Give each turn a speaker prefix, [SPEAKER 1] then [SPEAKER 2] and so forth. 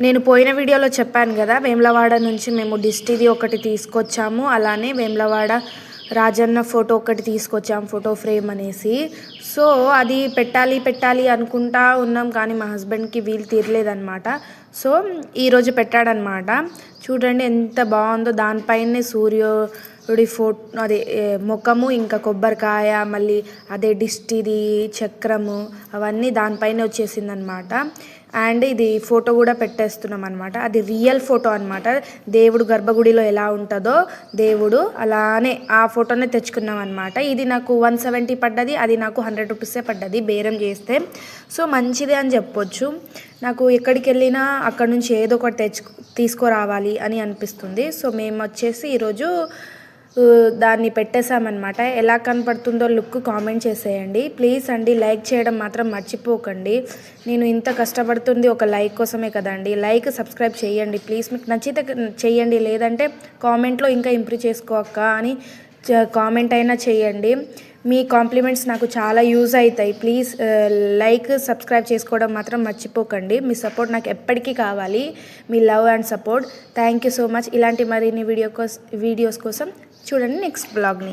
[SPEAKER 1] నేను పోయిన వీడియోలో చెప్పాను కదా, వేములవాడ నుంచి మేము దిష్టిది ఒకటి తీసుకొచ్చాము. అలానే వేములవాడ రాజన్న ఫోటో ఒకటి తీసుకొచ్చాము, ఫోటో ఫ్రేమ్ అనేసి. సో అది పెట్టాలి అనుకుంటా ఉన్నాం, కానీ మా హస్బెండ్కి వీలు తీరలేదన్నమాట. సో ఈరోజు పెట్టాడనమాట. చూడండి ఎంత బాగుందో. దానిపైనే సూర్యుడి అదే ముఖము, ఇంకా కొబ్బరికాయ, మళ్ళీ అదే దిష్టిది చక్రము అవన్నీ దానిపైనే వచ్చేసిందనమాట. అండ్ ఇది ఫోటో కూడా పెట్టేస్తున్నాం అనమాట. అది రియల్ ఫోటో అనమాట. దేవుడు గర్భగుడిలో ఎలా ఉంటుందో దేవుడు అలానే ఆ ఫోటోనే తెచ్చుకున్నాం అనమాట. ఇది నాకు 170 పడ్డది, అది నాకు 100 రూపీసే పడ్డది బేరం చేస్తే. సో మంచిదే అని చెప్పొచ్చు. నాకు ఎక్కడికి వెళ్ళినా అక్కడ నుంచి ఏదో ఒకటి తీసుకురావాలి అని అనిపిస్తుంది. సో మేము వచ్చేసి ఈరోజు దాన్ని పెట్టేశామన్నమాట. ఎలా కనపడుతుందో లుక్ కామెంట్ చేసేయండి ప్లీజ్ అండి. లైక్ చేయడం మాత్రం మర్చిపోకండి. నేను ఇంత కష్టపడుతుంది ఒక లైక్ కోసమే కదండి. లైక్ సబ్స్క్రైబ్ చేయండి ప్లీజ్. మీకు నచ్చితే చేయండి, లేదంటే కామెంట్లో ఇంకా ఇంప్రూవ్ చేసుకోక్క అని కామెంట్ అయినా చేయండి. మీ కాంప్లిమెంట్స్ నాకు చాలా యూజ్ అవుతాయి. ప్లీజ్ లైక్ సబ్స్క్రైబ్ చేసుకోవడం మాత్రం మర్చిపోకండి. మీ సపోర్ట్ నాకు ఎప్పటికీ కావాలి, మీ love and support. Thank you so much. ఇలాంటి మరిన్ని వీడియోస్ కోసం చూడండి నెక్స్ట్ బ్లాగ్ని.